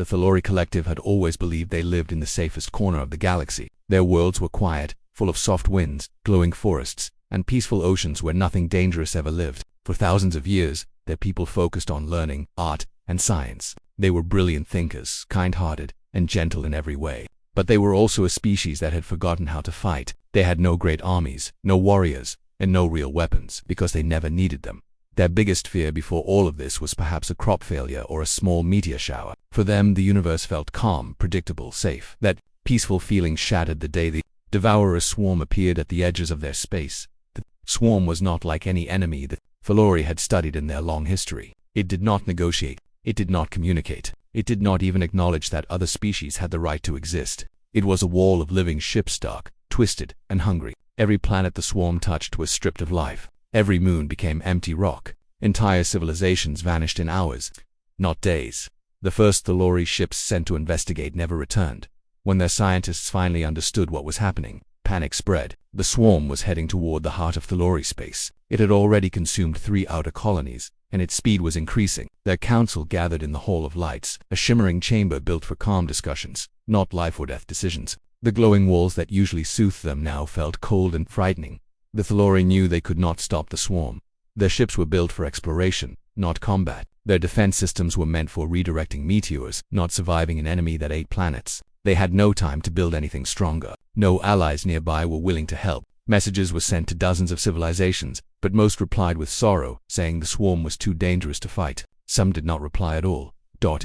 The Thalori collective had always believed they lived in the safest corner of the galaxy. Their worlds were quiet, full of soft winds, glowing forests, and peaceful oceans where nothing dangerous ever lived. For thousands of years, their people focused on learning, art, and science. They were brilliant thinkers, kind-hearted, and gentle in every way. But they were also a species that had forgotten how to fight. They had no great armies, no warriors, and no real weapons, because they never needed them. Their biggest fear before all of this was perhaps a crop failure or a small meteor shower. For them, the universe felt calm, predictable, safe. That peaceful feeling shattered the day the Devourer swarm appeared at the edges of their space. The swarm was not like any enemy the Thalori had studied in their long history. It did not negotiate. It did not communicate. It did not even acknowledge that other species had the right to exist. It was a wall of living ships, dark, twisted, and hungry. Every planet the swarm touched was stripped of life. Every moon became empty rock. Entire civilizations vanished in hours, not days. The first Thalori ships sent to investigate never returned. When their scientists finally understood what was happening, panic spread. The swarm was heading toward the heart of Thalori space. It had already consumed 3 outer colonies, and its speed was increasing. Their council gathered in the Hall of Lights, a shimmering chamber built for calm discussions, not life or death decisions. The glowing walls that usually soothed them now felt cold and frightening. The Thalori knew they could not stop the swarm. Their ships were built for exploration, not combat. Their defense systems were meant for redirecting meteors, not surviving an enemy that ate planets. They had no time to build anything stronger. No allies nearby were willing to help. Messages were sent to dozens of civilizations, but most replied with sorrow, saying the swarm was too dangerous to fight. Some did not reply at all.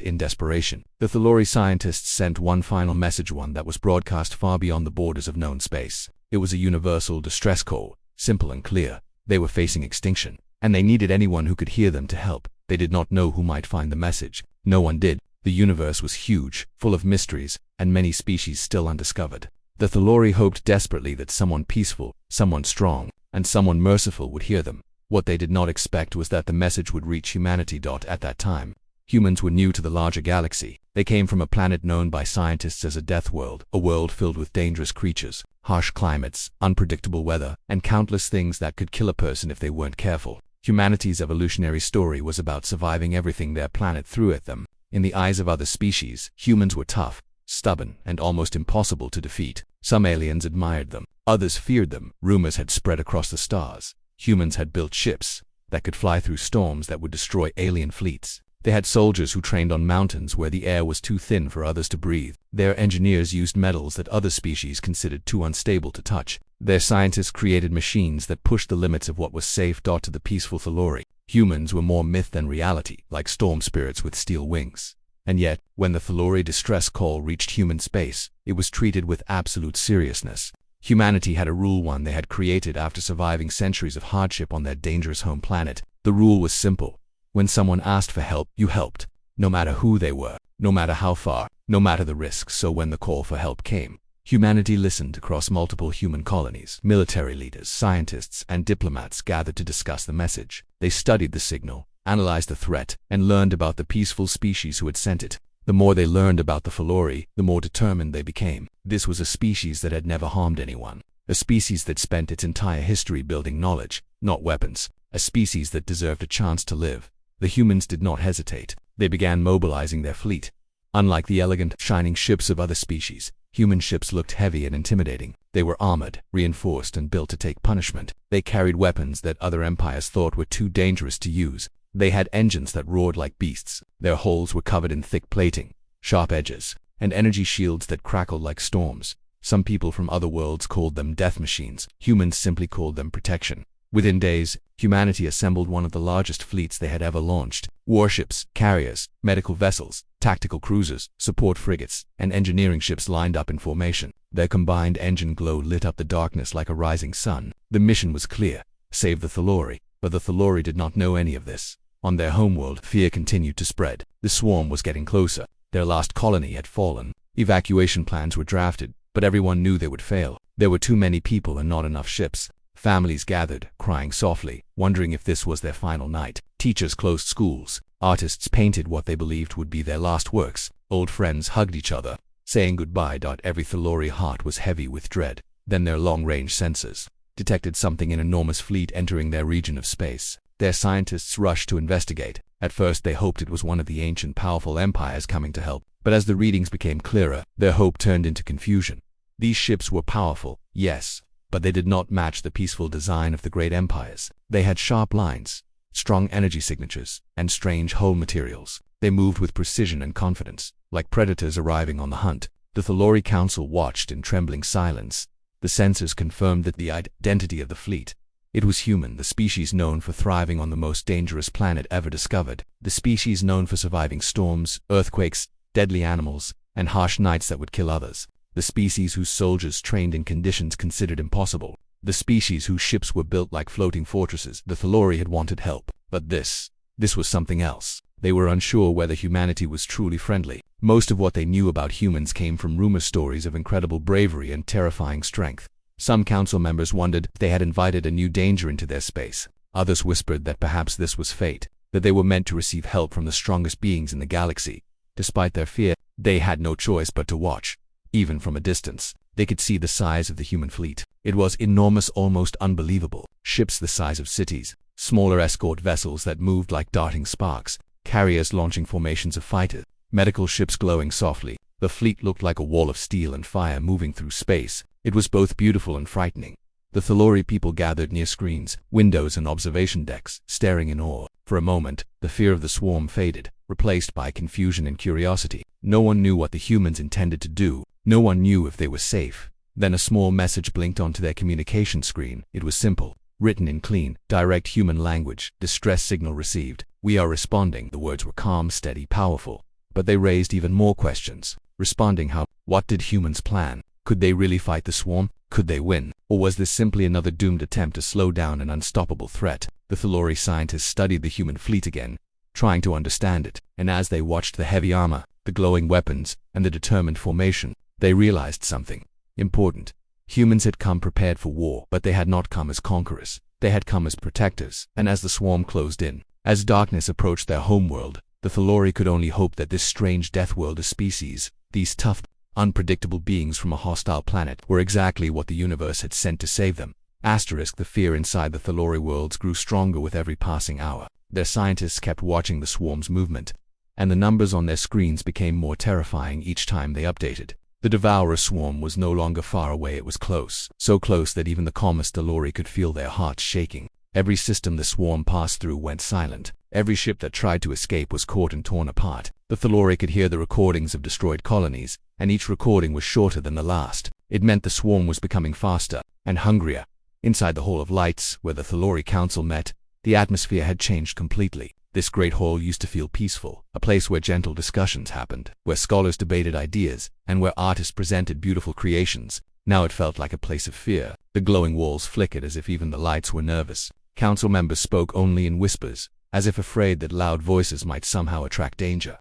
In desperation, the Thalori scientists sent one final message, one that was broadcast far beyond the borders of known space. It was a universal distress call, simple and clear. They were facing extinction, and they needed anyone who could hear them to help. They did not know who might find the message. No one did. The universe was huge, full of mysteries, and many species still undiscovered. The Thalori hoped desperately that someone peaceful, someone strong, and someone merciful would hear them. What they did not expect was that the message would reach humanity. At that time, humans were new to the larger galaxy. They came from a planet known by scientists as a death world, a world filled with dangerous creatures, harsh climates, unpredictable weather, and countless things that could kill a person if they weren't careful. Humanity's evolutionary story was about surviving everything their planet threw at them. In the eyes of other species, humans were tough, stubborn, and almost impossible to defeat. Some aliens admired them. Others feared them. Rumors had spread across the stars. Humans had built ships that could fly through storms that would destroy alien fleets. They had soldiers who trained on mountains where the air was too thin for others to breathe. Their engineers used metals that other species considered too unstable to touch. Their scientists created machines that pushed the limits of what was safe. To the peaceful Thalori, humans were more myth than reality, like storm spirits with steel wings. And yet, when the Thalori distress call reached human space, it was treated with absolute seriousness. Humanity had a rule, one they had created after surviving centuries of hardship on their dangerous home planet. The rule was simple. When someone asked for help, you helped. No matter who they were, no matter how far, no matter the risks. So when the call for help came, humanity listened. Across multiple human colonies, military leaders, scientists, and diplomats gathered to discuss the message. They studied the signal, analyzed the threat, and learned about the peaceful species who had sent it. The more they learned about the Thalori, the more determined they became. This was a species that had never harmed anyone. A species that spent its entire history building knowledge, not weapons. A species that deserved a chance to live. The humans did not hesitate. They began mobilizing their fleet. Unlike the elegant, shining ships of other species, human ships looked heavy and intimidating. They were armored, reinforced, and built to take punishment. They carried weapons that other empires thought were too dangerous to use. They had engines that roared like beasts. Their hulls were covered in thick plating, sharp edges, and energy shields that crackled like storms. Some people from other worlds called them death machines. Humans simply called them protection. Within days, humanity assembled one of the largest fleets they had ever launched. Warships, carriers, medical vessels, tactical cruisers, support frigates, and engineering ships lined up in formation. Their combined engine glow lit up the darkness like a rising sun. The mission was clear: save the Thalori. But the Thalori did not know any of this. On their homeworld, fear continued to spread. The swarm was getting closer. Their last colony had fallen. Evacuation plans were drafted, but everyone knew they would fail. There were too many people and not enough ships. Families gathered, crying softly, wondering if this was their final night. Teachers closed schools. Artists painted what they believed would be their last works. Old friends hugged each other, saying goodbye. Every Thalori heart was heavy with dread. Then their long-range sensors detected something, an enormous fleet entering their region of space. Their scientists rushed to investigate. At first they hoped it was one of the ancient powerful empires coming to help, But as the readings became clearer, their hope turned into confusion. These ships were powerful, yes, but they did not match the peaceful design of the great empires. They had sharp lines, strong energy signatures, and strange hull materials. They moved with precision and confidence, like predators arriving on the hunt. The Thalori Council watched in trembling silence. The sensors confirmed that the identity of the fleet. It was human, the species known for thriving on the most dangerous planet ever discovered, the species known for surviving storms, earthquakes, deadly animals, and harsh nights that would kill others, the species whose soldiers trained in conditions considered impossible, the species whose ships were built like floating fortresses. The Thalori had wanted help, but this was something else. They were unsure whether humanity was truly friendly. Most of what they knew about humans came from rumor stories of incredible bravery and terrifying strength. Some council members wondered if they had invited a new danger into their space. Others whispered that perhaps this was fate, that they were meant to receive help from the strongest beings in the galaxy. Despite their fear, they had no choice but to watch. Even from a distance, they could see the size of the human fleet. It was enormous, almost unbelievable. Ships the size of cities, smaller escort vessels that moved like darting sparks, carriers launching formations of fighters, medical ships glowing softly. The fleet looked like a wall of steel and fire moving through space. It was both beautiful and frightening. The Thalori people gathered near screens, windows, and observation decks, staring in awe. For a moment, the fear of the swarm faded, replaced by confusion and curiosity. No one knew what the humans intended to do. No one knew if they were safe. Then a small message blinked onto their communication screen. It was simple, written in clean, direct human language. Distress signal received. We are responding. The words were calm, steady, powerful. But they raised even more questions. Responding how? What did humans plan? Could they really fight the swarm? Could they win? Or was this simply another doomed attempt to slow down an unstoppable threat? The Thalori scientists studied the human fleet again, trying to understand it. And as they watched the heavy armor, the glowing weapons, and the determined formation, they realized something important. Humans had come prepared for war, but they had not come as conquerors. They had come as protectors. And as the swarm closed in, as darkness approached their homeworld, the Thalori could only hope that this strange Deathworlder species, these tough, unpredictable beings from a hostile planet, were exactly what the universe had sent to save them. The fear inside the Thalori worlds grew stronger with every passing hour. Their scientists kept watching the swarm's movement, and the numbers on their screens became more terrifying each time they updated. The Devourer swarm was no longer far away, it was close. So close that even the calmest Thalori could feel their hearts shaking. Every system the swarm passed through went silent. Every ship that tried to escape was caught and torn apart. The Thalori could hear the recordings of destroyed colonies, and each recording was shorter than the last. It meant the swarm was becoming faster and hungrier. Inside the Hall of Lights, where the Thalori Council met, the atmosphere had changed completely. This great hall used to feel peaceful, a place where gentle discussions happened, where scholars debated ideas, and where artists presented beautiful creations. Now it felt like a place of fear. The glowing walls flickered as if even the lights were nervous. Council members spoke only in whispers, as if afraid that loud voices might somehow attract danger.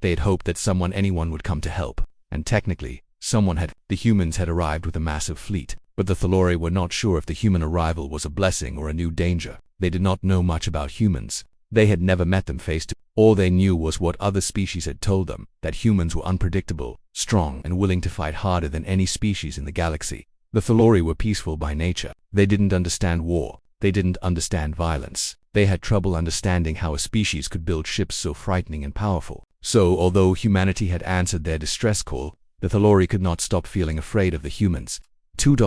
They had hoped that anyone would come to help, and technically, someone had. The humans had arrived with a massive fleet, but the Thalori were not sure if the human arrival was a blessing or a new danger. They did not know much about humans. They had never met them face to face. All they knew was what other species had told them, that humans were unpredictable, strong, and willing to fight harder than any species in the galaxy. The Thalori were peaceful by nature. They didn't understand war. They didn't understand violence. They had trouble understanding how a species could build ships so frightening and powerful. So, although humanity had answered their distress call, the Thalori could not stop feeling afraid of the humans.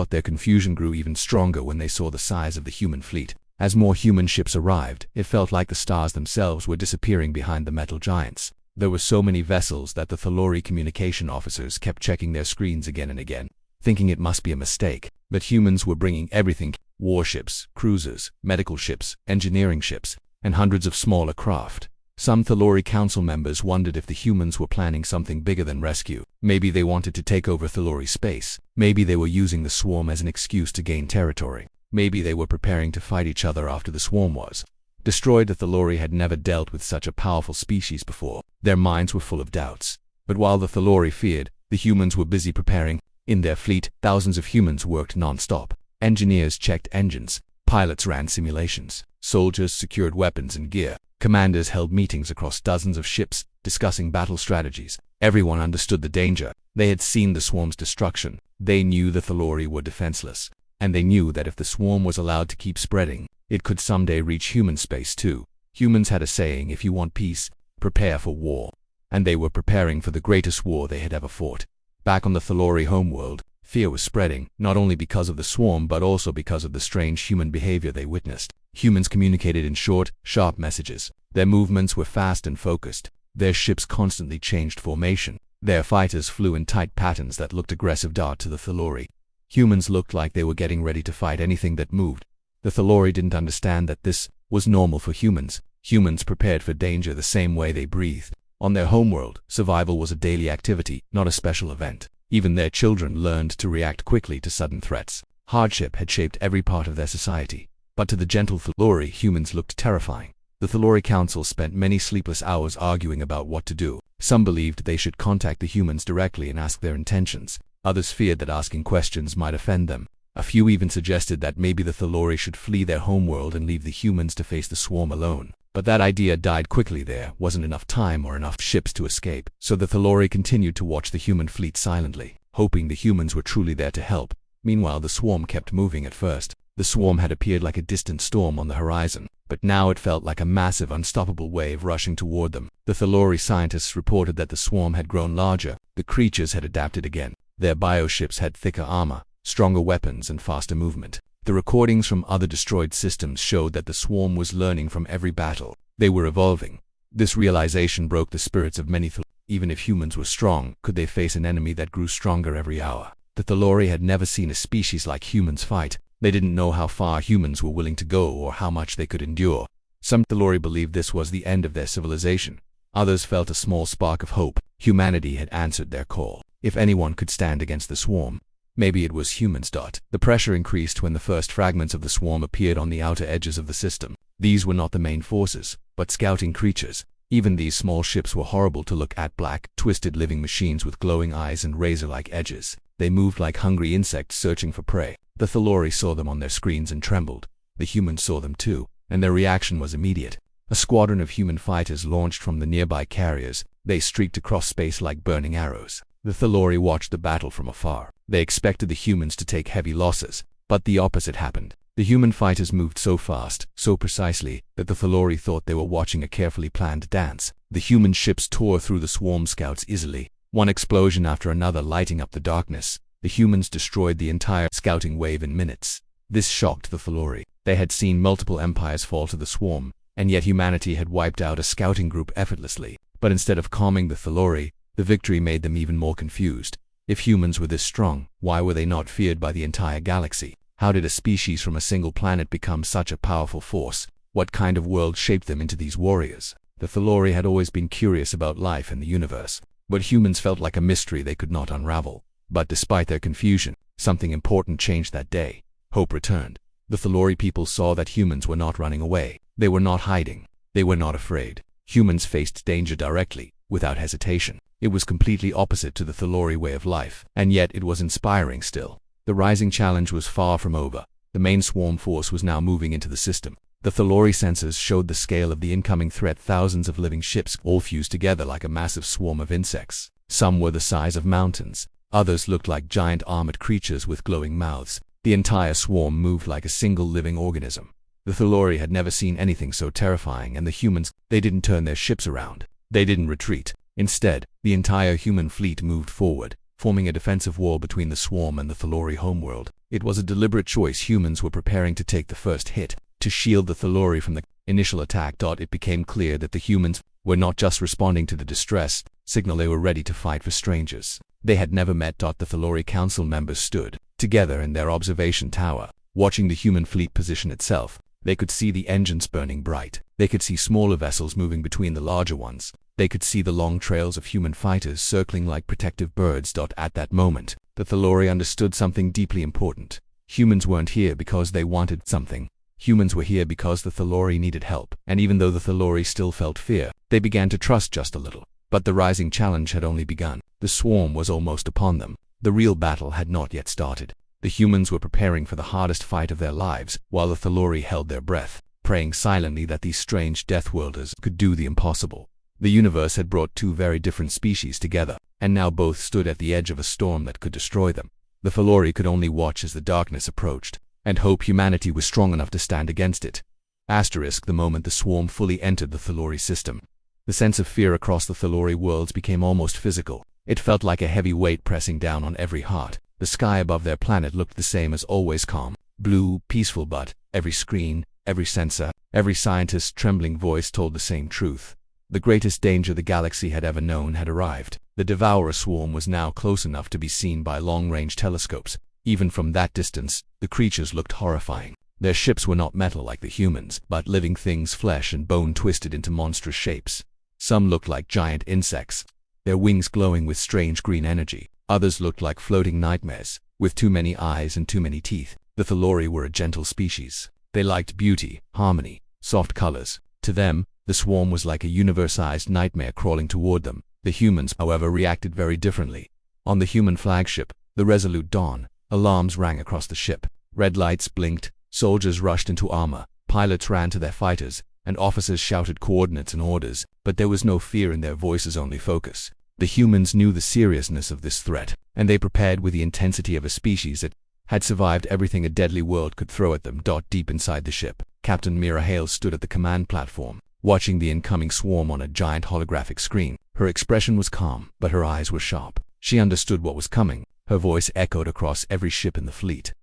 Their confusion grew even stronger when they saw the size of the human fleet. As more human ships arrived, it felt like the stars themselves were disappearing behind the metal giants. There were so many vessels that the Thalori communication officers kept checking their screens again and again, thinking it must be a mistake. But humans were bringing everything: warships, cruisers, medical ships, engineering ships, and hundreds of smaller craft. Some Thalori council members wondered if the humans were planning something bigger than rescue. Maybe they wanted to take over Thalori space. Maybe they were using the swarm as an excuse to gain territory. Maybe they were preparing to fight each other after the swarm was destroyed. The Thalori had never dealt with such a powerful species before. Their minds were full of doubts. But while the Thalori feared, the humans were busy preparing. In their fleet, thousands of humans worked non-stop. Engineers checked engines. Pilots ran simulations. Soldiers secured weapons and gear. Commanders held meetings across dozens of ships, discussing battle strategies. Everyone understood the danger. They had seen the swarm's destruction. They knew the Thalori were defenseless. And they knew that if the swarm was allowed to keep spreading, it could someday reach human space too. Humans had a saying: if you want peace, prepare for war. and they were preparing for the greatest war they had ever fought. Back on the Thalori homeworld, fear was spreading, not only because of the swarm but also because of the strange human behavior they witnessed. Humans communicated in short, sharp messages. Their movements were fast and focused. Their ships constantly changed formation. Their fighters flew in tight patterns that looked aggressive to the Thalori. Humans looked like they were getting ready to fight anything that moved. The Thalori didn't understand that this was normal for humans. Humans prepared for danger the same way they breathed. On their homeworld, survival was a daily activity, not a special event. Even their children learned to react quickly to sudden threats. Hardship had shaped every part of their society. But to the gentle Thalori, humans looked terrifying. The Thalori Council spent many sleepless hours arguing about what to do. Some believed they should contact the humans directly and ask their intentions. Others feared that asking questions might offend them. A few even suggested that maybe the Thalori should flee their homeworld and leave the humans to face the swarm alone. But that idea died quickly. There wasn't enough time or enough ships to escape, so the Thalori continued to watch the human fleet silently, hoping the humans were truly there to help. Meanwhile, the swarm kept moving. At first, the swarm had appeared like a distant storm on the horizon, but now it felt like a massive, unstoppable wave rushing toward them. The Thalori scientists reported that the swarm had grown larger. The creatures had adapted again. Their bioships had thicker armor, stronger weapons, and faster movement. The recordings from other destroyed systems showed that the swarm was learning from every battle. They were evolving. This realization broke the spirits of many Thalori. Even if humans were strong, could they face an enemy that grew stronger every hour? The Thalori had never seen a species like humans fight. They didn't know how far humans were willing to go or how much they could endure. Some Thalori believed this was the end of their civilization. Others felt a small spark of hope. Humanity had answered their call. If anyone could stand against the swarm, maybe it was humans. The pressure increased when the first fragments of the swarm appeared on the outer edges of the system. These were not the main forces, but scouting creatures. Even these small ships were horrible to look at, black, twisted living machines with glowing eyes and razor-like edges. They moved like hungry insects searching for prey. The Thalori saw them on their screens and trembled. The humans saw them too, and their reaction was immediate. A squadron of human fighters launched from the nearby carriers. They streaked across space like burning arrows. The Thalori watched the battle from afar. They expected the humans to take heavy losses, but the opposite happened. The human fighters moved so fast, so precisely, that the Thalori thought they were watching a carefully planned dance. The human ships tore through the swarm scouts easily, one explosion after another lighting up the darkness. The humans destroyed the entire scouting wave in minutes. This shocked the Thalori. They had seen multiple empires fall to the swarm, and yet humanity had wiped out a scouting group effortlessly. But instead of calming the Thalori, the victory made them even more confused. If humans were this strong, why were they not feared by the entire galaxy? How did a species from a single planet become such a powerful force? What kind of world shaped them into these warriors? The Thalori had always been curious about life in the universe, but humans felt like a mystery they could not unravel. But despite their confusion, something important changed that day. Hope returned. The Thalori people saw that humans were not running away. They were not hiding. They were not afraid. Humans faced danger directly, without hesitation. It was completely opposite to the Thalori way of life, and yet it was inspiring still. The rising challenge was far from over. The main swarm force was now moving into the system. The Thalori sensors showed the scale of the incoming threat. Thousands of living ships all fused together like a massive swarm of insects. Some were the size of mountains. Others looked like giant armored creatures with glowing mouths. The entire swarm moved like a single living organism. The Thalori had never seen anything so terrifying, and the humans, they didn't turn their ships around. They didn't retreat. Instead, the entire human fleet moved forward, forming a defensive wall between the swarm and the Thalori homeworld. It was a deliberate choice. Humans were preparing to take the first hit, to shield the Thalori from the initial attack. It became clear that the humans were not just responding to the distress signal, they were ready to fight for strangers they had never met. The Thalori council members stood together in their observation tower, watching the human fleet position itself. They could see the engines burning bright. They could see smaller vessels moving between the larger ones. They could see the long trails of human fighters circling like protective birds. At that moment, the Thalori understood something deeply important. Humans weren't here because they wanted something. Humans were here because the Thalori needed help. And even though the Thalori still felt fear, they began to trust just a little. But the rising challenge had only begun. The swarm was almost upon them. The real battle had not yet started. The humans were preparing for the hardest fight of their lives, while the Thalori held their breath, praying silently that these strange Deathworlders could do the impossible. The universe had brought two very different species together, and now both stood at the edge of a storm that could destroy them. The Thalori could only watch as the darkness approached, and hope humanity was strong enough to stand against it. The moment the swarm fully entered the Thalori system, The sense of fear across the Thalori worlds became almost physical. It felt like a heavy weight pressing down on every heart. The sky above their planet looked the same as always, calm, blue, peaceful, but every screen, every sensor, every scientist's trembling voice told the same truth. The greatest danger the galaxy had ever known had arrived. The Devourer swarm was now close enough to be seen by long-range telescopes. Even from that distance, the creatures looked horrifying. Their ships were not metal like the humans, but living things, flesh and bone twisted into monstrous shapes. Some looked like giant insects, their wings glowing with strange green energy. Others looked like floating nightmares, with too many eyes and too many teeth. The Thalori were a gentle species. They liked beauty, harmony, soft colors. To them, the swarm was like a universe-sized nightmare crawling toward them. The humans, however, reacted very differently. On the human flagship, the Resolute Dawn, alarms rang across the ship. Red lights blinked, soldiers rushed into armor, pilots ran to their fighters, and officers shouted coordinates and orders, but there was no fear in their voices, only focus. The humans knew the seriousness of this threat, and they prepared with the intensity of a species that had survived everything a deadly world could throw at them. Deep inside the ship, Captain Mira Hale stood at the command platform, watching the incoming swarm on a giant holographic screen. Her expression was calm, but her eyes were sharp. She understood what was coming. Her voice echoed across every ship in the fleet.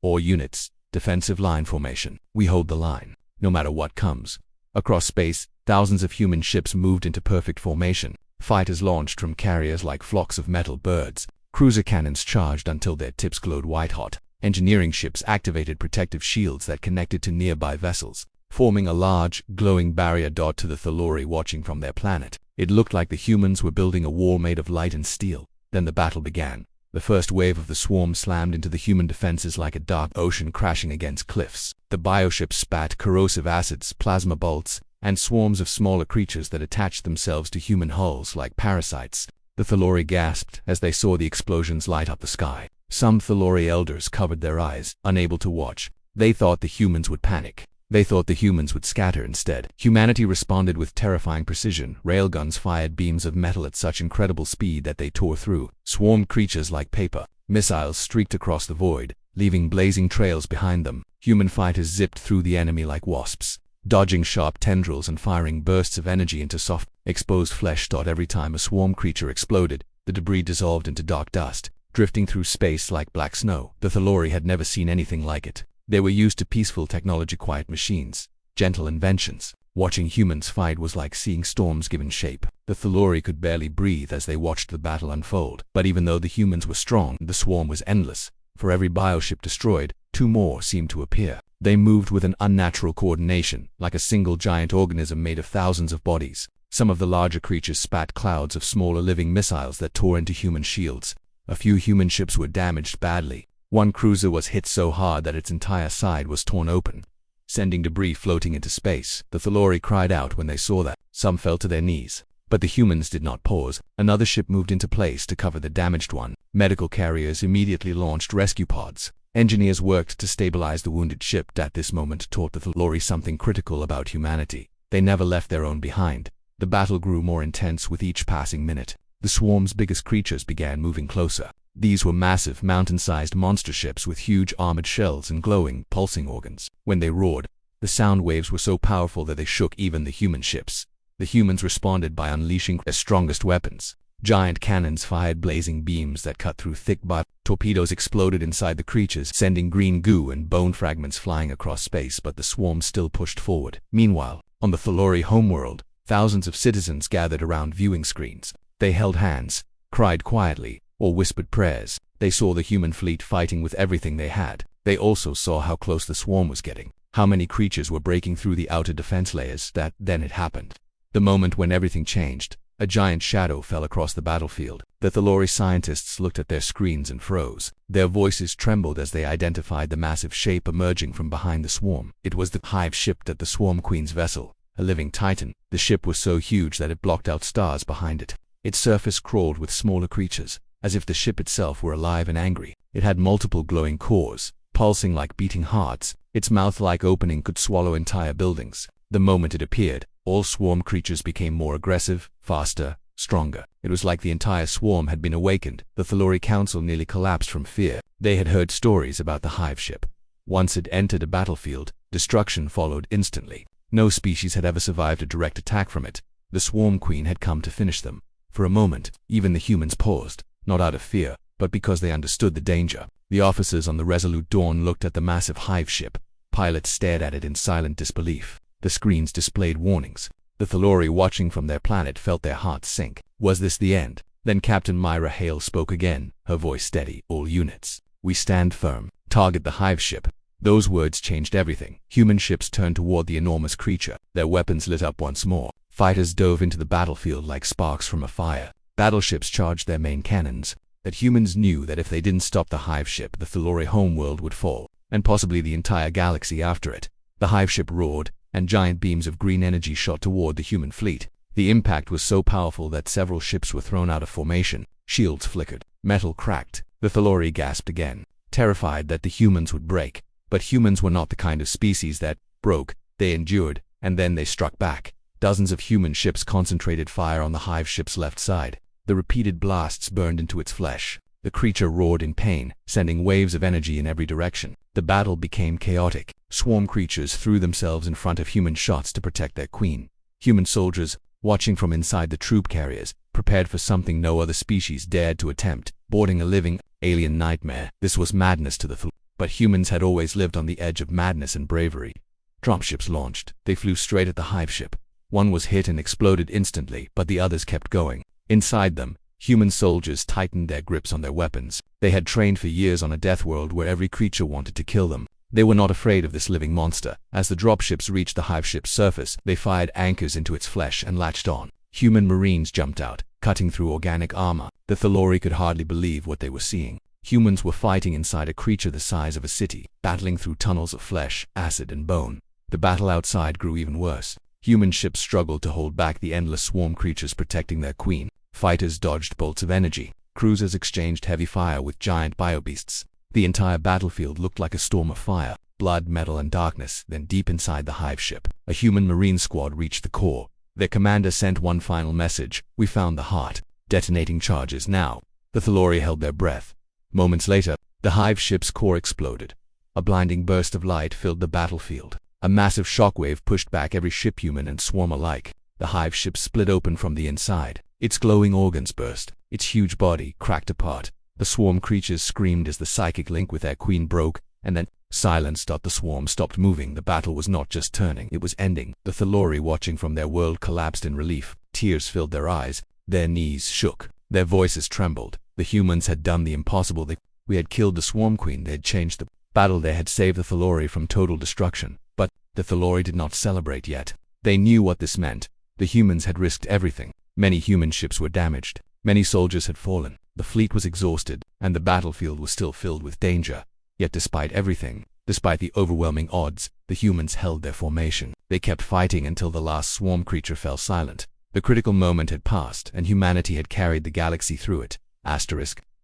All units, defensive line formation. We hold the line, no matter what comes. Across space, thousands of human ships moved into perfect formation. Fighters launched from carriers like flocks of metal birds. Cruiser cannons charged until their tips glowed white-hot. Engineering ships activated protective shields that connected to nearby vessels, forming a large, glowing barrier. To the Thalori watching from their planet, it looked like the humans were building a wall made of light and steel. Then the battle began. The first wave of the swarm slammed into the human defenses like a dark ocean crashing against cliffs. The bioships spat corrosive acids, plasma bolts, and swarms of smaller creatures that attached themselves to human hulls like parasites. The Thalori gasped as they saw the explosions light up the sky. Some Thalori elders covered their eyes, unable to watch. They thought the humans would panic. They thought the humans would scatter instead. Humanity responded with terrifying precision. Railguns fired beams of metal at such incredible speed that they tore through, swarmed creatures like paper. Missiles streaked across the void, leaving blazing trails behind them. Human fighters zipped through the enemy like wasps, dodging sharp tendrils and firing bursts of energy into soft, exposed flesh. Every time a swarm creature exploded, the debris dissolved into dark dust, drifting through space like black snow. The Thalori had never seen anything like it. They were used to peaceful technology, quiet machines, gentle inventions. Watching humans fight was like seeing storms given shape. The Thalori could barely breathe as they watched the battle unfold. But even though the humans were strong, the swarm was endless. For every bioship destroyed, two more seemed to appear. They moved with an unnatural coordination, like a single giant organism made of thousands of bodies. Some of the larger creatures spat clouds of smaller living missiles that tore into human shields. A few human ships were damaged badly. One cruiser was hit so hard that its entire side was torn open, sending debris floating into space. The Thalori cried out when they saw that. Some fell to their knees. But the humans did not pause. Another ship moved into place to cover the damaged one. Medical carriers immediately launched rescue pods. Engineers worked to stabilize the wounded ship. At this moment taught the Thalori something critical about humanity. They never left their own behind. The battle grew more intense with each passing minute. The swarm's biggest creatures began moving closer. These were massive, mountain-sized monster ships with huge armored shells and glowing, pulsing organs. When they roared, the sound waves were so powerful that they shook even the human ships. The humans responded by unleashing their strongest weapons. Giant cannons fired blazing beams that cut through thick barbed. Torpedoes exploded inside the creatures, sending green goo and bone fragments flying across space, but the swarm still pushed forward. Meanwhile, on the Thalori homeworld, thousands of citizens gathered around viewing screens. They held hands, cried quietly, or whispered prayers. They saw the human fleet fighting with everything they had. They also saw how close the swarm was getting, how many creatures were breaking through the outer defense layers. Then it happened. The moment when everything changed. A giant shadow fell across the battlefield. The Thalori scientists looked at their screens and froze. Their voices trembled as they identified the massive shape emerging from behind the swarm. It was the hive ship that the Swarm Queen's vessel, a living titan. The ship was so huge that it blocked out stars behind it. Its surface crawled with smaller creatures, as if the ship itself were alive and angry. It had multiple glowing cores, pulsing like beating hearts. Its mouth-like opening could swallow entire buildings. The moment it appeared, all swarm creatures became more aggressive, faster, stronger. It was like the entire swarm had been awakened. The Thalori Council nearly collapsed from fear. They had heard stories about the hive ship. Once it entered a battlefield, destruction followed instantly. No species had ever survived a direct attack from it. The Swarm Queen had come to finish them. For a moment, even the humans paused, not out of fear, but because they understood the danger. The officers on the Resolute Dawn looked at the massive hive ship. Pilots stared at it in silent disbelief. The screens displayed warnings. The Thalori watching from their planet felt their hearts sink. Was this the end? Then Captain Myra Hale spoke again, her voice steady. All units, we stand firm. Target the hive ship. Those words changed everything. Human ships turned toward the enormous creature. Their weapons lit up once more. Fighters dove into the battlefield like sparks from a fire. Battleships charged their main cannons. That humans knew that if they didn't stop the hive ship, the Thalori homeworld would fall, and possibly the entire galaxy after it. The hive ship roared, and giant beams of green energy shot toward the human fleet. The impact was so powerful that several ships were thrown out of formation. Shields flickered. Metal cracked. The Thalori gasped again, terrified that the humans would break. But humans were not the kind of species that broke. They endured, and then they struck back. Dozens of human ships concentrated fire on the hive ship's left side. The repeated blasts burned into its flesh. The creature roared in pain, sending waves of energy in every direction. The battle became chaotic. Swarm creatures threw themselves in front of human shots to protect their queen. Human soldiers, watching from inside the troop carriers, prepared for something no other species dared to attempt, boarding a living, alien nightmare. This was madness to the Thalori. But humans had always lived on the edge of madness and bravery. Dropships launched. They flew straight at the hive ship. One was hit and exploded instantly, but the others kept going. Inside them, human soldiers tightened their grips on their weapons. They had trained for years on a death world where every creature wanted to kill them. They were not afraid of this living monster. As the dropships reached the hive ship's surface, they fired anchors into its flesh and latched on. Human marines jumped out, cutting through organic armor. The Thalori could hardly believe what they were seeing. Humans were fighting inside a creature the size of a city, battling through tunnels of flesh, acid, and bone. The battle outside grew even worse. Human ships struggled to hold back the endless swarm creatures protecting their queen. Fighters dodged bolts of energy. Cruisers exchanged heavy fire with giant biobeasts. The entire battlefield looked like a storm of fire, blood, metal, and darkness. Then deep inside the hive ship, a human marine squad reached the core. Their commander sent one final message: "We found the heart." Detonating charges now. The Thalori held their breath. Moments later, the hive ship's core exploded. A blinding burst of light filled the battlefield. A massive shockwave pushed back every ship, human and swarm alike. The hive ship split open from the inside. Its glowing organs burst. Its huge body cracked apart. The swarm creatures screamed as the psychic link with their queen broke, and then, silenced, the swarm stopped moving. The battle was not just turning, it was ending. The Thalori watching from their world collapsed in relief. Tears filled their eyes. Their knees shook. Their voices trembled. The humans had done the impossible. We had killed the Swarm Queen. They had changed the battle. They had saved the Thalori from total destruction. But the Thalori did not celebrate yet. They knew what this meant. The humans had risked everything. Many human ships were damaged. Many soldiers had fallen. The fleet was exhausted, and the battlefield was still filled with danger. Yet despite everything, despite the overwhelming odds, the humans held their formation. They kept fighting until the last swarm creature fell silent. The critical moment had passed, and humanity had carried the galaxy through it.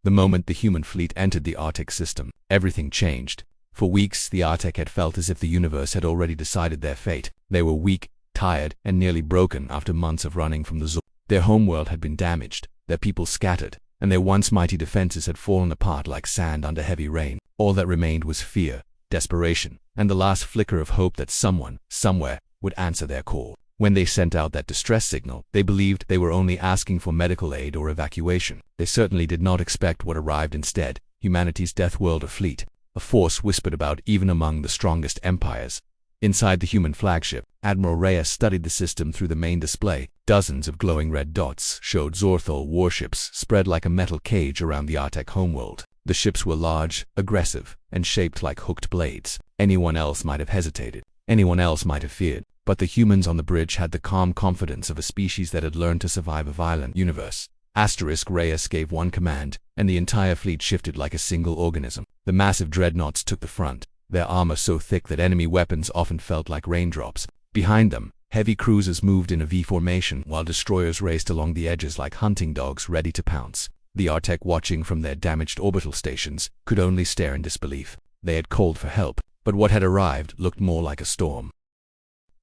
The moment the human fleet entered the Artec system, everything changed. For weeks, the Artec had felt as if the universe had already decided their fate. They were weak, tired, and nearly broken after months of running from the Zor. Their homeworld had been damaged, their people scattered, and their once mighty defenses had fallen apart like sand under heavy rain. All that remained was fear, desperation, and the last flicker of hope that someone, somewhere, would answer their call. When they sent out that distress signal, they believed they were only asking for medical aid or evacuation. They certainly did not expect what arrived instead: humanity's Deathworlder fleet, a force whispered about even among the strongest empires. Inside the human flagship, Admiral Reyes studied the system through the main display. Dozens of glowing red dots showed Zorthal warships spread like a metal cage around the Artec homeworld. The ships were large, aggressive, and shaped like hooked blades. Anyone else might have hesitated. Anyone else might have feared. But the humans on the bridge had the calm confidence of a species that had learned to survive a violent universe. Reyes gave one command, and the entire fleet shifted like a single organism. The massive dreadnoughts took the front, their armor so thick that enemy weapons often felt like raindrops. Behind them, heavy cruisers moved in a V formation while destroyers raced along the edges like hunting dogs ready to pounce. The Artec, watching from their damaged orbital stations, could only stare in disbelief. They had called for help, but what had arrived looked more like a storm.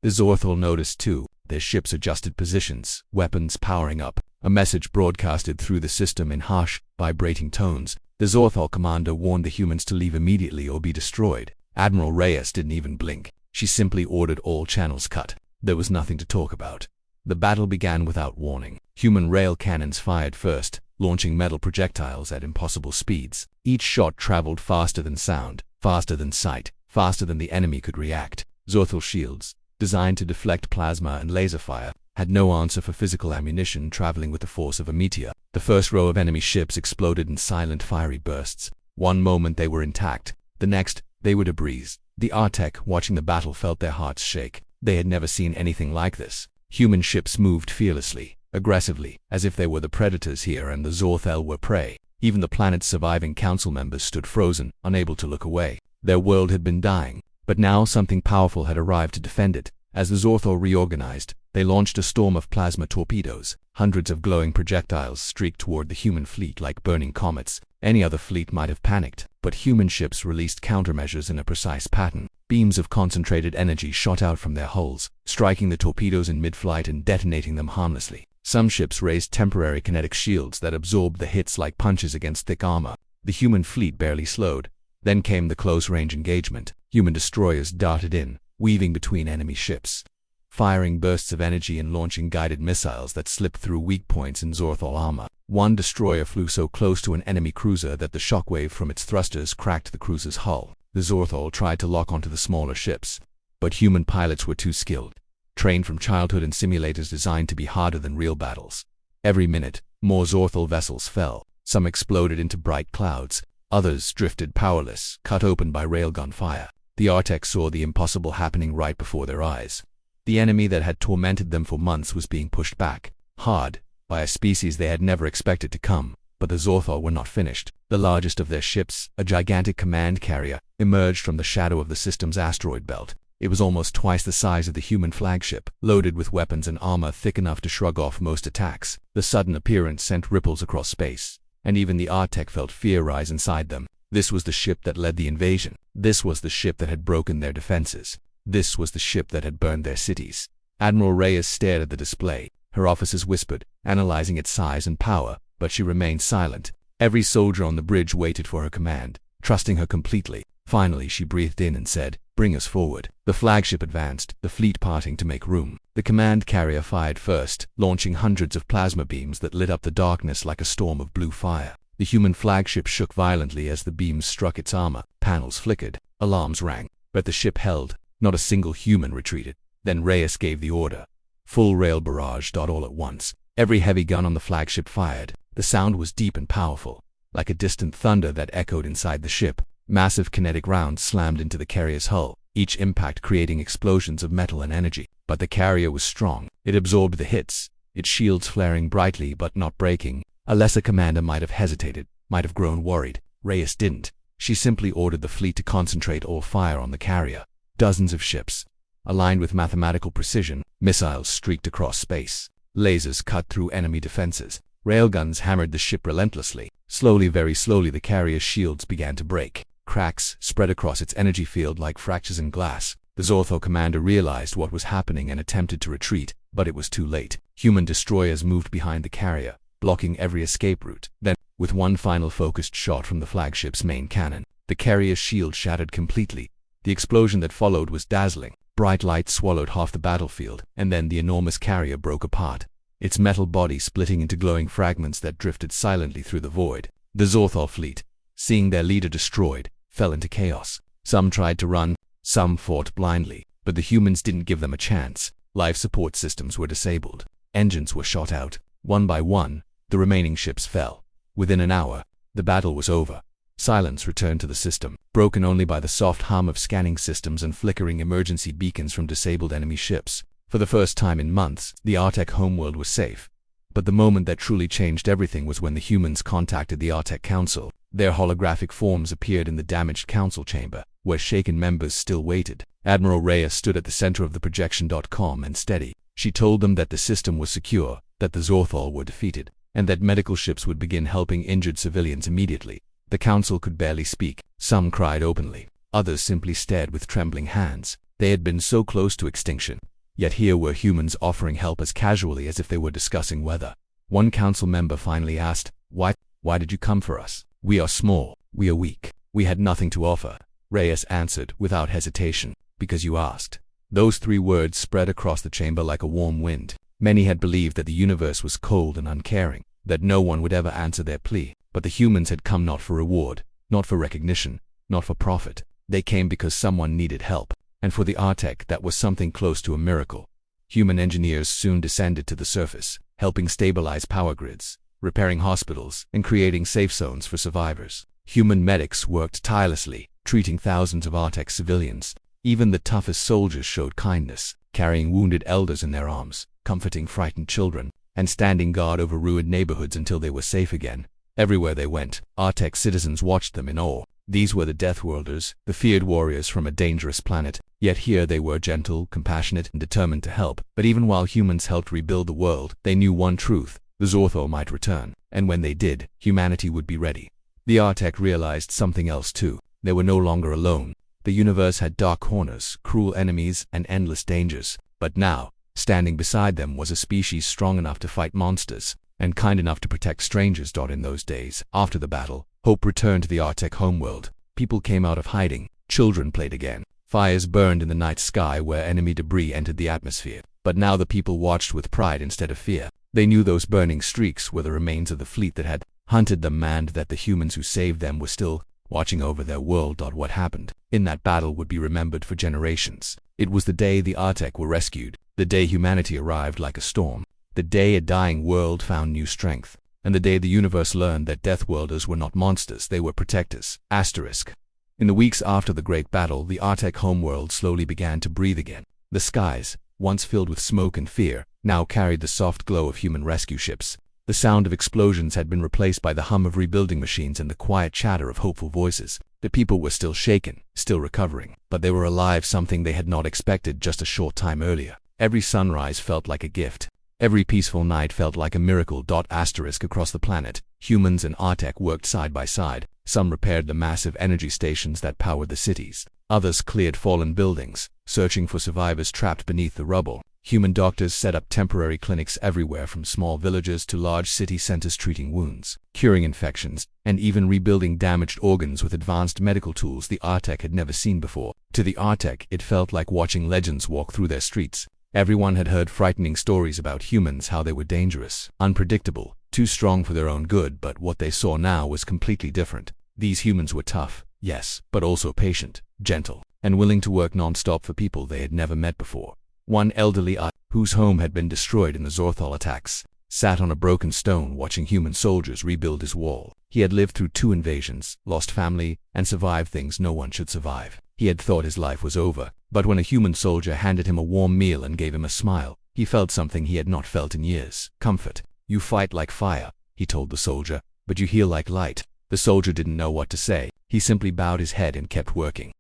The Zorthal noticed too. Their ships adjusted positions, weapons powering up. A message broadcasted through the system in harsh, vibrating tones. The Zorthal commander warned the humans to leave immediately or be destroyed. Admiral Reyes didn't even blink. She simply ordered all channels cut. There was nothing to talk about. The battle began without warning. Human rail cannons fired first, launching metal projectiles at impossible speeds. Each shot traveled faster than sound, faster than sight, faster than the enemy could react. Zorthal shields, designed to deflect plasma and laser fire, had no answer for physical ammunition traveling with the force of a meteor. The first row of enemy ships exploded in silent fiery bursts. One moment they were intact, the next, they were debris. The Artek, watching the battle, felt their hearts shake. They had never seen anything like this. Human ships moved fearlessly, aggressively, as if they were the predators here and the Zorthal were prey. Even the planet's surviving council members stood frozen, unable to look away. Their world had been dying, but now something powerful had arrived to defend it. As the Zorthal reorganized, they launched a storm of plasma torpedoes. Hundreds of glowing projectiles streaked toward the human fleet like burning comets. Any other fleet might have panicked, but human ships released countermeasures in a precise pattern. Beams of concentrated energy shot out from their hulls, striking the torpedoes in mid-flight and detonating them harmlessly. Some ships raised temporary kinetic shields that absorbed the hits like punches against thick armor. The human fleet barely slowed. Then came the close-range engagement. Human destroyers darted in, weaving between enemy ships, firing bursts of energy and launching guided missiles that slipped through weak points in Zorthal armor. One destroyer flew so close to an enemy cruiser that the shockwave from its thrusters cracked the cruiser's hull. The Zorthal tried to lock onto the smaller ships, but human pilots were too skilled, trained from childhood in simulators designed to be harder than real battles. Every minute, more Zorthal vessels fell. Some exploded into bright clouds, others drifted powerless, cut open by railgun fire. The Artek saw the impossible happening right before their eyes. The enemy that had tormented them for months was being pushed back, hard, by a species they had never expected to come. But the Zorthal were not finished. The largest of their ships, a gigantic command carrier, emerged from the shadow of the system's asteroid belt. It was almost twice the size of the human flagship, loaded with weapons and armor thick enough to shrug off most attacks. The sudden appearance sent ripples across space, and even the Artek felt fear rise inside them. This was the ship that led the invasion. This was the ship that had broken their defenses. This was the ship that had burned their cities. Admiral Reyes stared at the display. Her officers whispered, analyzing its size and power, but she remained silent. Every soldier on the bridge waited for her command, trusting her completely. Finally, she breathed in and said, "Bring us forward." The flagship advanced, the fleet parting to make room. The command carrier fired first, launching hundreds of plasma beams that lit up the darkness like a storm of blue fire. The human flagship shook violently as the beams struck its armor. Panels flickered, alarms rang, but the ship held. Not a single human retreated. Then Reyes gave the order. Full rail barrage. All at once. Every heavy gun on the flagship fired. The sound was deep and powerful, like a distant thunder that echoed inside the ship. Massive kinetic rounds slammed into the carrier's hull, each impact creating explosions of metal and energy. But the carrier was strong. It absorbed the hits, its shields flaring brightly but not breaking. A lesser commander might have hesitated, might have grown worried. Reyes didn't. She simply ordered the fleet to concentrate all fire on the carrier. Dozens of ships, aligned with mathematical precision, missiles streaked across space. Lasers cut through enemy defenses. Railguns hammered the ship relentlessly. Slowly, very slowly, the carrier's shields began to break. Cracks spread across its energy field like fractures in glass. The Zorthal commander realized what was happening and attempted to retreat, but it was too late. Human destroyers moved behind the carrier, blocking every escape route. Then, with one final focused shot from the flagship's main cannon, the carrier's shield shattered completely. The explosion that followed was dazzling. Bright light swallowed half the battlefield, and then the enormous carrier broke apart, its metal body splitting into glowing fragments that drifted silently through the void. The Zorthal fleet, seeing their leader destroyed, fell into chaos. Some tried to run, some fought blindly, but the humans didn't give them a chance. Life support systems were disabled. Engines were shot out. One by one, the remaining ships fell. Within an hour, the battle was over. Silence returned to the system, broken only by the soft hum of scanning systems and flickering emergency beacons from disabled enemy ships. For the first time in months, the Artek homeworld was safe. But the moment that truly changed everything was when the humans contacted the Artek Council. Their holographic forms appeared in the damaged council chamber, where shaken members still waited. Admiral Reyes stood at the center of the projection. Calm and steady. She told them that the system was secure, that the Zorthal were defeated, and that medical ships would begin helping injured civilians immediately. The council could barely speak. Some cried openly. Others simply stared with trembling hands. They had been so close to extinction, yet here were humans offering help as casually as if they were discussing weather. One council member finally asked, Why did you come for us? We are small. We are weak. We had nothing to offer. Reyes answered without hesitation, Because you asked. Those 3 words spread across the chamber like a warm wind. Many had believed that the universe was cold and uncaring, that no one would ever answer their plea. But the humans had come not for reward, not for recognition, not for profit. They came because someone needed help, and for the Artek that was something close to a miracle. Human engineers soon descended to the surface, helping stabilize power grids, repairing hospitals, and creating safe zones for survivors. Human medics worked tirelessly, treating thousands of Artek civilians. Even the toughest soldiers showed kindness, carrying wounded elders in their arms, comforting frightened children, and standing guard over ruined neighborhoods until they were safe again. Everywhere they went, Artek citizens watched them in awe. These were the Deathworlders, the feared warriors from a dangerous planet. Yet here they were gentle, compassionate, and determined to help. But even while humans helped rebuild the world, they knew one truth: the Zorthol might return, and when they did, humanity would be ready. The Artek realized something else too. They were no longer alone. The universe had dark corners, cruel enemies, and endless dangers. But now, standing beside them was a species strong enough to fight monsters, and kind enough to protect strangers. In those days, after the battle, hope returned to the Artek homeworld. People came out of hiding, children played again, fires burned in the night sky where enemy debris entered the atmosphere. But now the people watched with pride instead of fear. They knew those burning streaks were the remains of the fleet that had hunted them, and that the humans who saved them were still watching over their world. What happened in that battle would be remembered for generations. It was the day the Artek were rescued, the day humanity arrived like a storm, the day a dying world found new strength, and the day the universe learned that Deathworlders were not monsters, they were protectors. In the weeks after the great battle, the Artek homeworld slowly began to breathe again. The skies, once filled with smoke and fear, now carried the soft glow of human rescue ships. The sound of explosions had been replaced by the hum of rebuilding machines and the quiet chatter of hopeful voices. The people were still shaken, still recovering, but they were alive, something they had not expected just a short time earlier. Every sunrise felt like a gift. Every peaceful night felt like a miracle. Across the planet, humans and Artek worked side by side. Some repaired the massive energy stations that powered the cities. Others cleared fallen buildings, searching for survivors trapped beneath the rubble. Human doctors set up temporary clinics everywhere, from small villages to large city centers, treating wounds, curing infections, and even rebuilding damaged organs with advanced medical tools the Artek had never seen before. To the Artek, it felt like watching legends walk through their streets. Everyone had heard frightening stories about humans, how they were dangerous, unpredictable, too strong for their own good, but what they saw now was completely different. These humans were tough, yes, but also patient, gentle, and willing to work non-stop for people they had never met before. One elderly Artek, whose home had been destroyed in the Zorthol attacks, sat on a broken stone watching human soldiers rebuild his wall. He had lived through 2 invasions, lost family, and survived things no one should survive. He had thought his life was over, but when a human soldier handed him a warm meal and gave him a smile, he felt something he had not felt in years: comfort. "You fight like fire," he told the soldier, "but you heal like light." The soldier didn't know what to say. He simply bowed his head and kept working.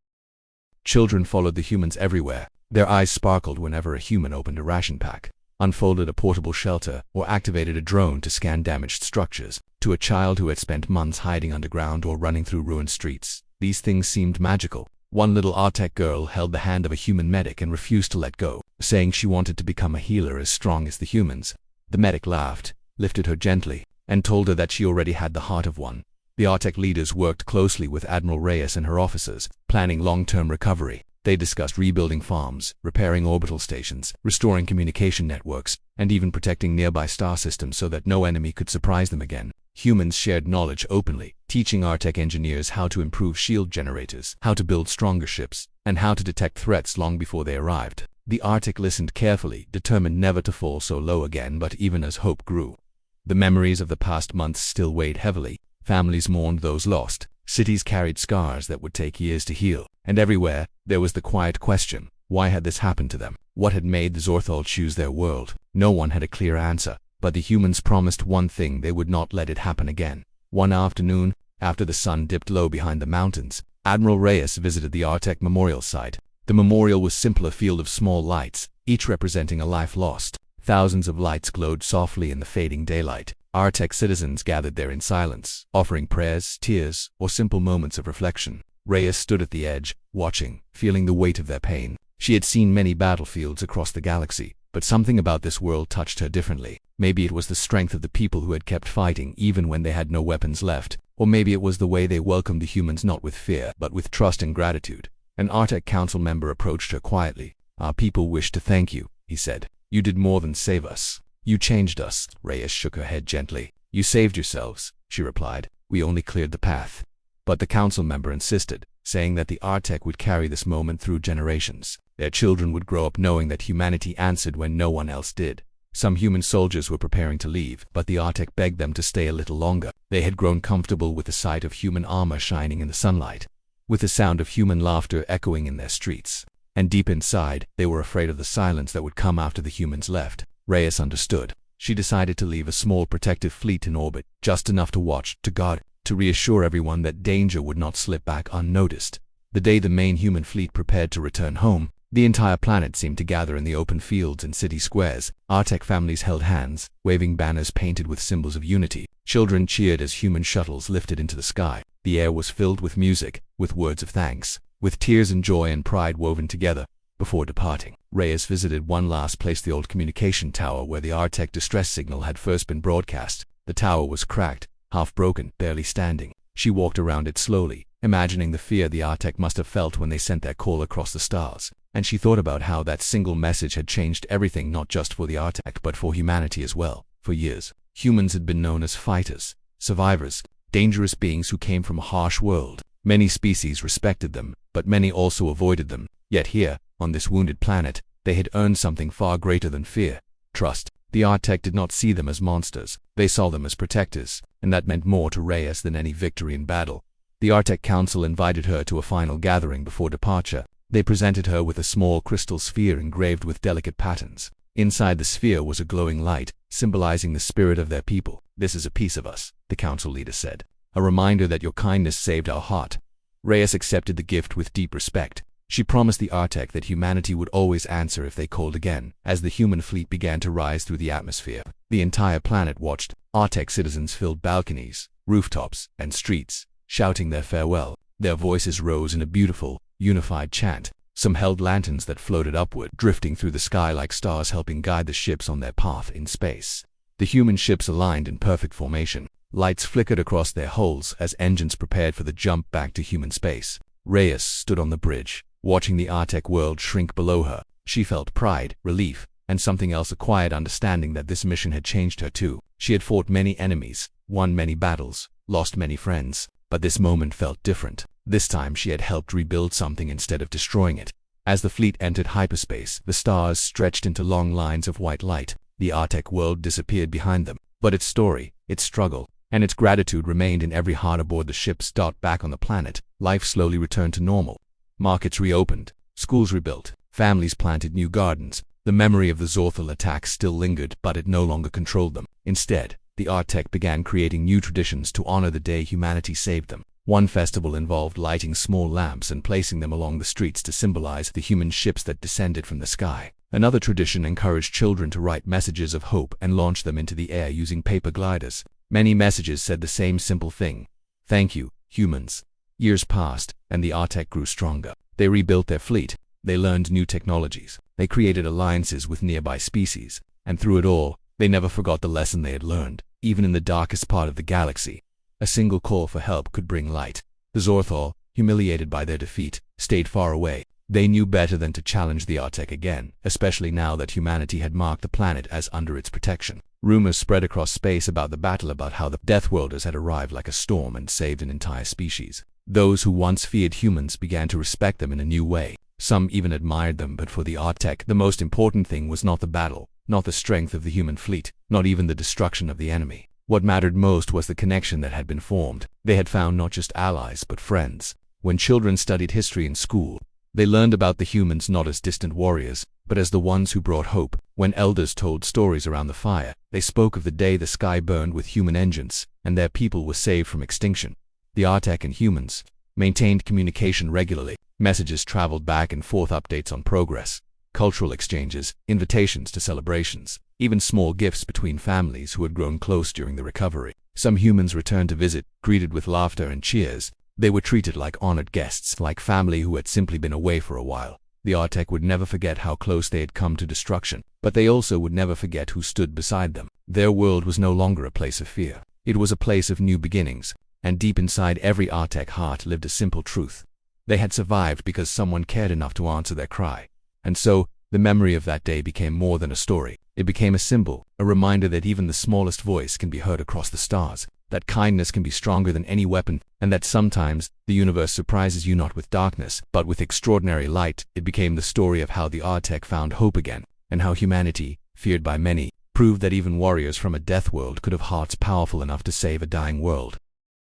Children followed the humans everywhere. Their eyes sparkled whenever a human opened a ration pack, unfolded a portable shelter, or activated a drone to scan damaged structures. To a child who had spent months hiding underground or running through ruined streets, these things seemed magical. One little Artek girl held the hand of a human medic and refused to let go, saying she wanted to become a healer as strong as the humans. The medic laughed, lifted her gently, and told her that she already had the heart of one. The Artek leaders worked closely with Admiral Reyes and her officers, planning long-term recovery. They discussed rebuilding farms, repairing orbital stations, restoring communication networks, and even protecting nearby star systems so that no enemy could surprise them again. Humans shared knowledge openly, teaching Artek engineers how to improve shield generators, how to build stronger ships, and how to detect threats long before they arrived. The Artek listened carefully, determined never to fall so low again. But even as hope grew, the memories of the past months still weighed heavily. Families mourned those lost, cities carried scars that would take years to heal, and everywhere there was the quiet question: why had this happened to them? What had made the Zorthol choose their world? No one had a clear answer, but the humans promised one thing: they would not let it happen again. One afternoon, after the sun dipped low behind the mountains, Admiral Reyes visited the Artek memorial site. The memorial was simply a field of small lights, each representing a life lost. Thousands of lights glowed softly in the fading daylight. Artek citizens gathered there in silence, offering prayers, tears, or simple moments of reflection. Reyes stood at the edge, watching, feeling the weight of their pain. She had seen many battlefields across the galaxy, but something about this world touched her differently. Maybe it was the strength of the people who had kept fighting even when they had no weapons left, or maybe it was the way they welcomed the humans not with fear, but with trust and gratitude. An Artek council member approached her quietly. "Our people wish to thank you," he said. You did more than save us. You changed us. Reyes shook her head gently. You saved yourselves, she replied. We only cleared the path. But the council member insisted, saying that the Artek would carry this moment through generations. Their children would grow up knowing that humanity answered when no one else did. Some human soldiers were preparing to leave, but the Artek begged them to stay a little longer. They had grown comfortable with the sight of human armor shining in the sunlight, with the sound of human laughter echoing in their streets. And deep inside, they were afraid of the silence that would come after the humans left. Reyes understood. She decided to leave a small protective fleet in orbit, just enough to watch, to guard, to reassure everyone that danger would not slip back unnoticed. The day the main human fleet prepared to return home, the entire planet seemed to gather in the open fields and city squares. Artek families held hands, waving banners painted with symbols of unity. Children cheered as human shuttles lifted into the sky. The air was filled with music, with words of thanks, with tears and joy and pride woven together. Before departing, Reyes visited one last place, the old communication tower where the Artek distress signal had first been broadcast. The tower was cracked, half broken, barely standing. She walked around it slowly, imagining the fear the Artek must have felt when they sent their call across the stars. And she thought about how that single message had changed everything, not just for the Artek but for humanity as well. For years, humans had been known as fighters, survivors, dangerous beings who came from a harsh world. Many species respected them, but many also avoided them. Yet here, on this wounded planet, they had earned something far greater than fear: trust. The Artek did not see them as monsters, they saw them as protectors, and that meant more to Reyes than any victory in battle. The Artek Council invited her to a final gathering before departure. They presented her with a small crystal sphere engraved with delicate patterns. Inside the sphere was a glowing light, symbolizing the spirit of their people. This is a piece of us, the council leader said. A reminder that your kindness saved our heart. Reyes accepted the gift with deep respect. She promised the Artek that humanity would always answer if they called again. As the human fleet began to rise through the atmosphere, the entire planet watched. Artek citizens filled balconies, rooftops, and streets, shouting their farewell. Their voices rose in a beautiful, unified chant. Some held lanterns that floated upward, drifting through the sky like stars, helping guide the ships on their path in space. The human ships aligned in perfect formation. Lights flickered across their hulls as engines prepared for the jump back to human space. Reyes stood on the bridge, watching the Artek world shrink below her. She felt pride, relief, and something else, a quiet understanding that this mission had changed her too. She had fought many enemies, won many battles, lost many friends, but this moment felt different. This time she had helped rebuild something instead of destroying it. As the fleet entered hyperspace, the stars stretched into long lines of white light. The Artek world disappeared behind them, but its story, its struggle, and its gratitude remained in every heart aboard the ships. Back on the planet, life slowly returned to normal. Markets reopened, schools rebuilt, families planted new gardens. The memory of the Zorthal attacks still lingered, but it no longer controlled them. Instead, the Artek began creating new traditions to honor the day humanity saved them. One festival involved lighting small lamps and placing them along the streets to symbolize the human ships that descended from the sky. Another tradition encouraged children to write messages of hope and launch them into the air using paper gliders. Many messages said the same simple thing: thank you, humans. Years passed, and the Artek grew stronger. They rebuilt their fleet. They learned new technologies. They created alliances with nearby species. And through it all, they never forgot the lesson they had learned. Even in the darkest part of the galaxy, a single call for help could bring light. The Zorthal, humiliated by their defeat, stayed far away. They knew better than to challenge the Artek again, especially now that humanity had marked the planet as under its protection. Rumors spread across space about the battle, about how the Deathworlders had arrived like a storm and saved an entire species. Those who once feared humans began to respect them in a new way. Some even admired them, but for the Artek, the most important thing was not the battle, not the strength of the human fleet, not even the destruction of the enemy. What mattered most was the connection that had been formed. They had found not just allies, but friends. When children studied history in school, they learned about the humans not as distant warriors, but as the ones who brought hope. When elders told stories around the fire, they spoke of the day the sky burned with human engines, and their people were saved from extinction. The Artek and humans maintained communication regularly. Messages traveled back and forth, updates on progress, cultural exchanges, invitations to celebrations, even small gifts between families who had grown close during the recovery. Some humans returned to visit, greeted with laughter and cheers. They were treated like honored guests, like family who had simply been away for a while. The Artek would never forget how close they had come to destruction, but they also would never forget who stood beside them. Their world was no longer a place of fear. It was a place of new beginnings, and deep inside every Artek heart lived a simple truth. They had survived because someone cared enough to answer their cry. And so, The memory of that day became more than a story. It became a symbol, a reminder that even the smallest voice can be heard across the stars, that kindness can be stronger than any weapon, and that sometimes the universe surprises you not with darkness, but with extraordinary light. It became the story of how the Artec found hope again, and how humanity, feared by many, proved that even warriors from a death world could have hearts powerful enough to save a dying world.